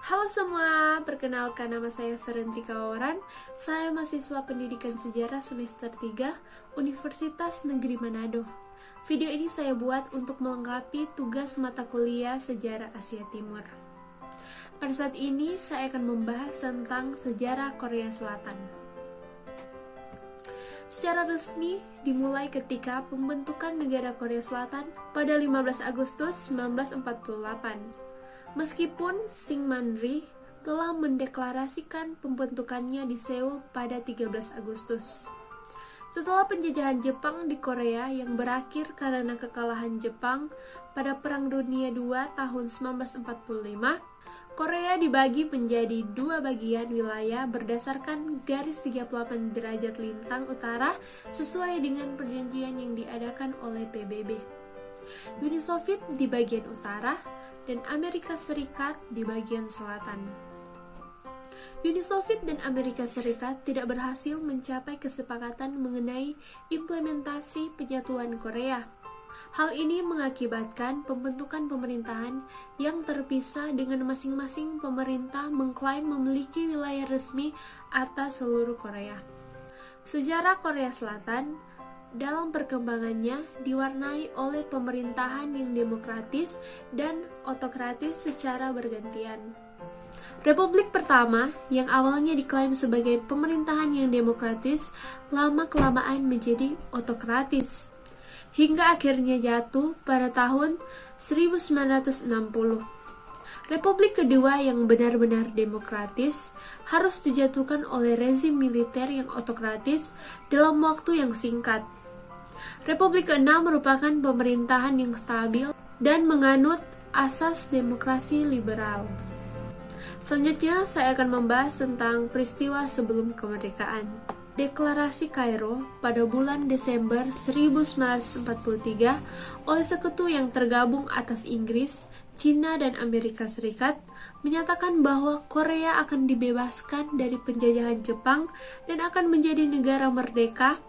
Halo semua, perkenalkan nama saya Ferentika Waran. Saya mahasiswa Pendidikan Sejarah semester 3 Universitas Negeri Manado. Video ini saya buat untuk melengkapi tugas mata kuliah Sejarah Asia Timur. Pada saat ini saya akan membahas tentang sejarah Korea Selatan. Secara resmi dimulai ketika pembentukan negara Korea Selatan pada 15 Agustus 1948. Meskipun Syngman-rhee telah mendeklarasikan pembentukannya di Seoul pada 13 Agustus. Setelah penjajahan Jepang di Korea yang berakhir karena kekalahan Jepang pada Perang Dunia II tahun 1945, Korea dibagi menjadi dua bagian wilayah berdasarkan garis 38 derajat lintang utara sesuai dengan perjanjian yang diadakan oleh PBB. Uni Soviet di bagian utara dan Amerika Serikat di bagian selatan. Uni Soviet dan Amerika Serikat tidak berhasil mencapai kesepakatan mengenai implementasi penyatuan Korea. Hal ini mengakibatkan pembentukan pemerintahan yang terpisah dengan masing-masing pemerintah mengklaim memiliki wilayah resmi atas seluruh Korea. Sejarah Korea Selatan dalam perkembangannya diwarnai oleh pemerintahan yang demokratis dan otokratis secara bergantian. Republik pertama yang awalnya diklaim sebagai pemerintahan yang demokratis lama-kelamaan menjadi otokratis, hingga akhirnya jatuh pada tahun 1960. Republik kedua yang benar-benar demokratis harus dijatuhkan oleh rezim militer yang otokratis dalam waktu yang singkat. Republik ke-6 merupakan pemerintahan yang stabil dan menganut asas demokrasi liberal. Selanjutnya, saya akan membahas tentang peristiwa sebelum kemerdekaan. Deklarasi Kairo pada bulan Desember 1943 oleh sekutu yang tergabung atas Inggris, Cina, dan Amerika Serikat menyatakan bahwa Korea akan dibebaskan dari penjajahan Jepang dan akan menjadi negara merdeka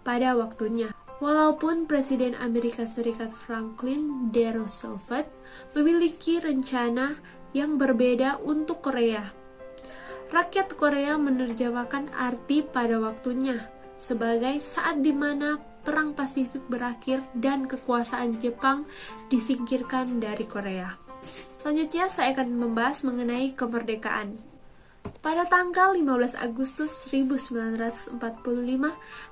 pada waktunya. Walaupun Presiden Amerika Serikat Franklin D. Roosevelt memiliki rencana yang berbeda untuk Korea, rakyat Korea menerjemahkan arti pada waktunya sebagai saat di mana Perang Pasifik berakhir dan kekuasaan Jepang disingkirkan dari Korea. Selanjutnya saya akan membahas mengenai kemerdekaan. Pada tanggal 15 Agustus 1945,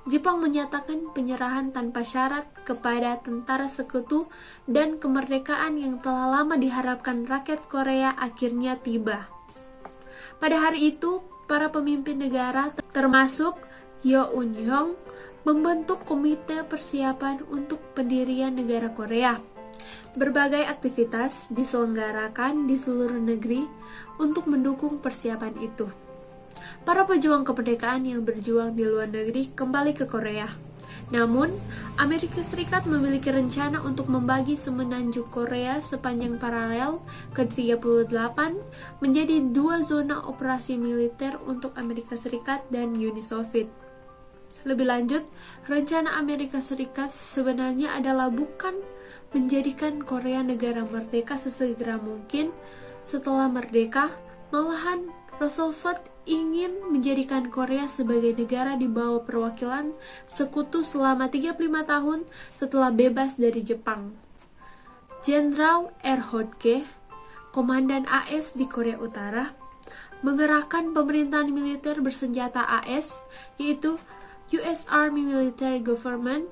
Jepang menyatakan penyerahan tanpa syarat kepada tentara sekutu dan kemerdekaan yang telah lama diharapkan rakyat Korea akhirnya tiba. Pada hari itu, para pemimpin negara termasuk Yo Un-yong membentuk komite persiapan untuk pendirian negara Korea. Berbagai aktivitas diselenggarakan di seluruh negeri untuk mendukung persiapan itu. Para pejuang kemerdekaan yang berjuang di luar negeri kembali ke Korea. Namun, Amerika Serikat memiliki rencana untuk membagi semenanjung Korea sepanjang paralel ke-38 menjadi dua zona operasi militer untuk Amerika Serikat dan Uni Soviet. Lebih lanjut, rencana Amerika Serikat sebenarnya adalah bukan menjadikan Korea negara merdeka sesegera mungkin setelah merdeka, malahan Roosevelt ingin menjadikan Korea sebagai negara di bawah perwakilan sekutu selama 35 tahun setelah bebas dari Jepang. Jenderal R. Hodge, komandan AS di Korea Utara, mengerahkan pemerintahan militer bersenjata AS, yaitu US Army Military Government,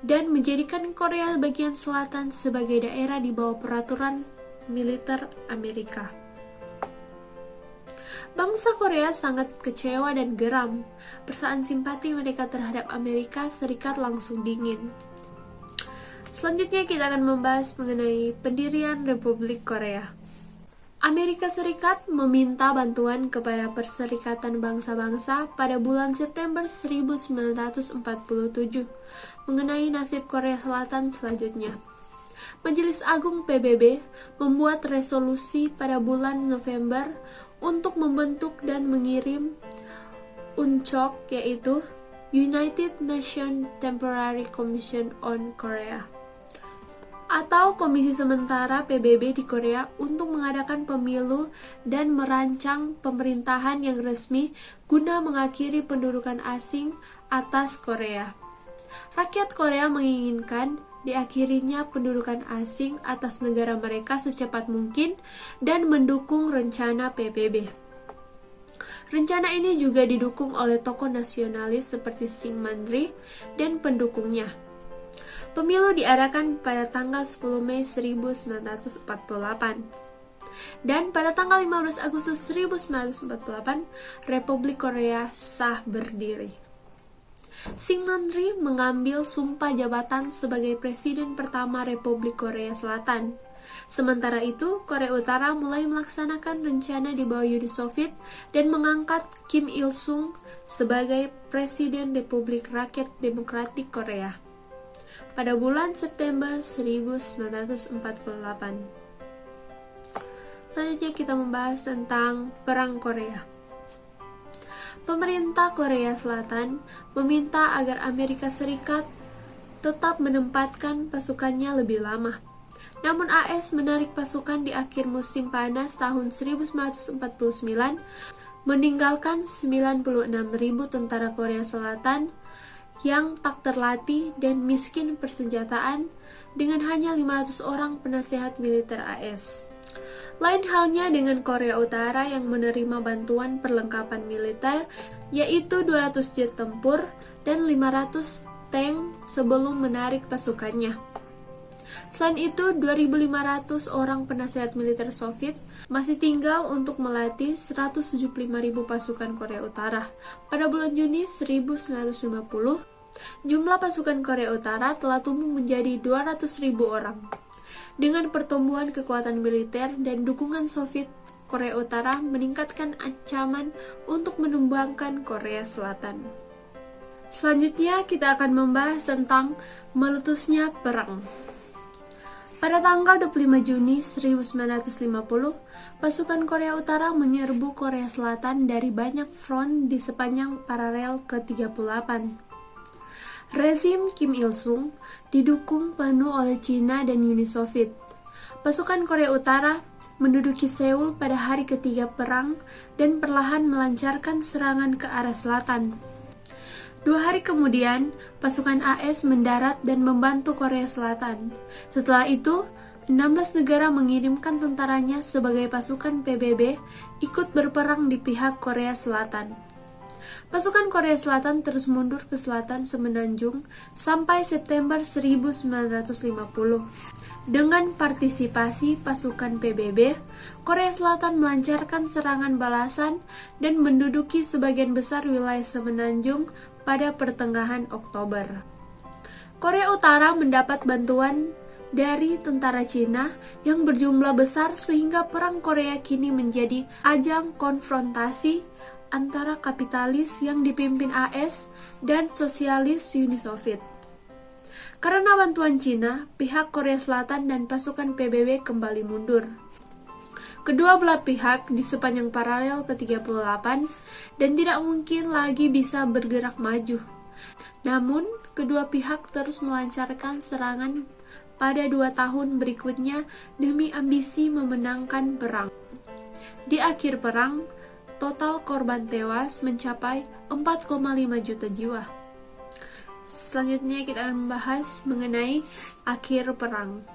dan menjadikan Korea bagian selatan sebagai daerah di bawah peraturan militer Amerika. Bangsa Korea sangat kecewa dan geram. Perasaan simpati mereka terhadap Amerika Serikat langsung dingin. Selanjutnya kita akan membahas mengenai pendirian Republik Korea. Amerika Serikat meminta bantuan kepada Perserikatan Bangsa-Bangsa pada bulan September 1947 mengenai nasib Korea Selatan selanjutnya. Majelis Agung PBB membuat resolusi pada bulan November untuk membentuk dan mengirim UNCOC, yaitu United Nations Temporary Commission on Korea. atau Komisi Sementara PBB di Korea untuk mengadakan pemilu dan merancang pemerintahan yang resmi guna mengakhiri pendudukan asing atas Korea. Rakyat Korea menginginkan diakhirinya pendudukan asing atas negara mereka secepat mungkin dan mendukung rencana PBB. Rencana ini juga didukung oleh tokoh nasionalis seperti Syng Man-rhee dan pendukungnya. Pemilu diadakan pada tanggal 10 Mei 1948. Dan pada tanggal 15 Agustus 1948, Republik Korea sah berdiri. Syng Man-rhee mengambil sumpah jabatan sebagai presiden pertama Republik Korea Selatan. Sementara itu, Korea Utara mulai melaksanakan rencana di bawah Uni Soviet dan mengangkat Kim Il-sung sebagai Presiden Republik Rakyat Demokratik Korea pada bulan September 1948. Selanjutnya kita membahas tentang Perang Korea. Pemerintah Korea Selatan meminta agar Amerika Serikat tetap menempatkan pasukannya lebih lama. Namun AS menarik pasukan di akhir musim panas tahun 1949, meninggalkan 96.000 tentara Korea Selatan yang tak terlatih dan miskin persenjataan dengan hanya 500 orang penasehat militer AS. Lain halnya dengan Korea Utara yang menerima bantuan perlengkapan militer, yaitu 200 jet tempur dan 500 tank sebelum menarik pasukannya. Selain itu, 2.500 orang penasehat militer Soviet masih tinggal untuk melatih 175.000 pasukan Korea Utara. Pada bulan Juni 1950, jumlah pasukan Korea Utara telah tumbuh menjadi 200.000 orang. Dengan pertumbuhan kekuatan militer dan dukungan Soviet, Korea Utara meningkatkan ancaman untuk menumbangkan Korea Selatan. Selanjutnya kita akan membahas tentang meletusnya perang. Pada tanggal 25 Juni 1950, pasukan Korea Utara menyerbu Korea Selatan dari banyak front di sepanjang paralel ke-38. Rezim Kim Il-sung didukung penuh oleh Cina dan Uni Soviet. Pasukan Korea Utara menduduki Seoul pada hari ketiga perang dan perlahan melancarkan serangan ke arah selatan. 2 hari kemudian, pasukan AS mendarat dan membantu Korea Selatan. Setelah itu, 16 negara mengirimkan tentaranya sebagai pasukan PBB ikut berperang di pihak Korea Selatan. Pasukan Korea Selatan terus mundur ke selatan semenanjung sampai September 1950. Dengan partisipasi pasukan PBB, Korea Selatan melancarkan serangan balasan dan menduduki sebagian besar wilayah semenanjung pada pertengahan Oktober. Korea Utara mendapat bantuan dari tentara Cina yang berjumlah besar sehingga perang Korea kini menjadi ajang konfrontasi antara kapitalis yang dipimpin AS dan sosialis Uni Soviet. Karena bantuan Cina, pihak Korea Selatan dan pasukan PBB kembali mundur. Kedua belah pihak di sepanjang paralel ke-38 dan tidak mungkin lagi bisa bergerak maju. Namun, kedua pihak terus melancarkan serangan pada 2 tahun berikutnya demi ambisi memenangkan perang. Di akhir perang, total korban tewas mencapai 4,5 juta jiwa. Selanjutnya kita akan membahas mengenai akhir perang.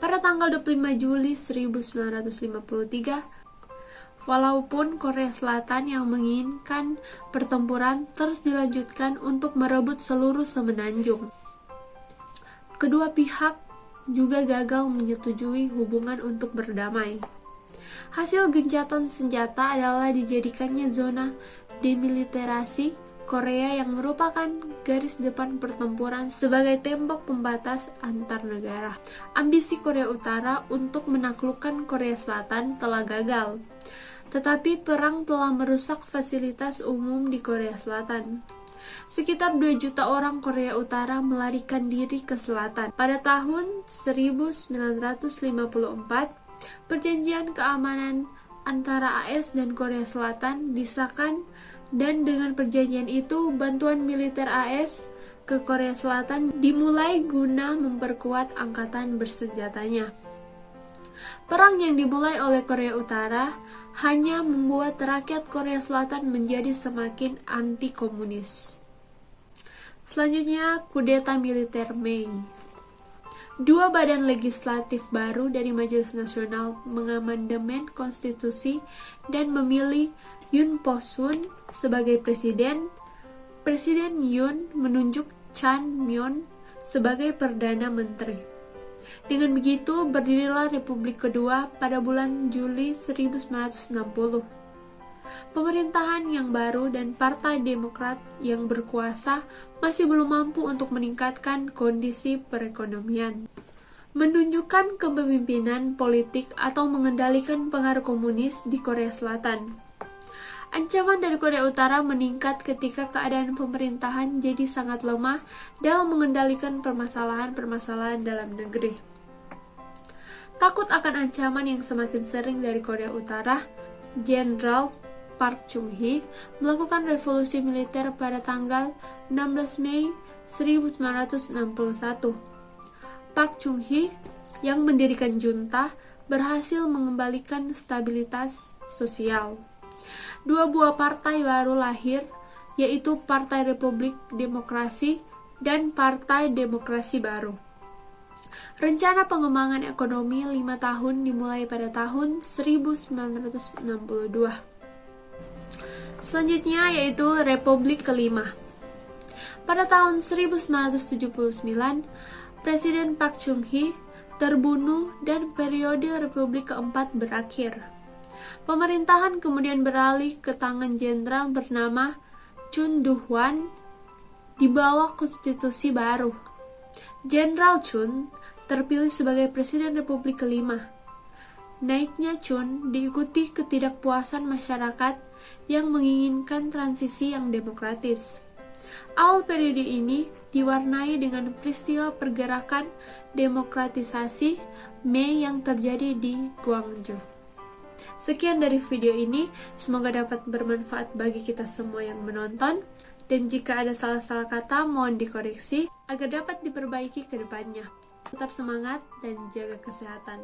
Pada tanggal 25 Juli 1953, walaupun Korea Selatan yang menginginkan pertempuran terus dilanjutkan untuk merebut seluruh semenanjung, kedua pihak juga gagal menyetujui hubungan untuk berdamai. Hasil gencatan senjata adalah dijadikannya zona demilitarisasi Korea yang merupakan garis depan pertempuran sebagai tembok pembatas antar negara. Ambisi Korea Utara untuk menaklukkan Korea Selatan telah gagal, tetapi perang telah merusak fasilitas umum di Korea Selatan. Sekitar 2 juta orang Korea Utara melarikan diri ke selatan. Pada tahun 1954, perjanjian keamanan antara AS dan Korea Selatan disahkan, dan dengan perjanjian itu bantuan militer AS ke Korea Selatan dimulai guna memperkuat angkatan bersenjatanya. Perang yang dimulai oleh Korea Utara hanya membuat rakyat Korea Selatan menjadi semakin anti-komunis. Selanjutnya, kudeta militer Mei. Dua badan legislatif baru dari Majelis Nasional mengamandemen konstitusi dan memilih Yoon Po-sun sebagai presiden. Presiden Yoon menunjuk Chan Myon sebagai Perdana Menteri. Dengan begitu, berdirilah Republik Kedua pada bulan Juli 1960. Pemerintahan yang baru dan Partai Demokrat yang berkuasa masih belum mampu untuk meningkatkan kondisi perekonomian, menunjukkan kepemimpinan politik atau mengendalikan pengaruh komunis di Korea Selatan. Ancaman dari Korea Utara meningkat ketika keadaan pemerintahan jadi sangat lemah dalam mengendalikan permasalahan-permasalahan dalam negeri. Takut akan ancaman yang semakin sering dari Korea Utara, Jenderal Park Chung-hee melakukan revolusi militer pada tanggal 16 Mei 1961. Park Chung-hee yang mendirikan junta berhasil mengembalikan stabilitas sosial. Dua buah partai baru lahir, yaitu Partai Republik Demokrasi dan Partai Demokrasi Baru. Rencana pengembangan ekonomi 5 tahun dimulai pada tahun 1962. Selanjutnya yaitu Republik Kelima. Pada tahun 1979, Presiden Park Chung-hee terbunuh dan periode Republik keempat berakhir. Pemerintahan kemudian beralih ke tangan jenderal bernama Chun Doo-hwan di bawah konstitusi baru. Jenderal Chun terpilih sebagai Presiden Republik kelima. Naiknya Chun diikuti ketidakpuasan masyarakat yang menginginkan transisi yang demokratis. Awal periode ini diwarnai dengan peristiwa pergerakan demokratisasi Mei yang terjadi di Gwangju. Sekian dari video ini, semoga dapat bermanfaat bagi kita semua yang menonton, dan jika ada salah-salah kata mohon dikoreksi agar dapat diperbaiki ke depannya. Tetap semangat dan jaga kesehatan.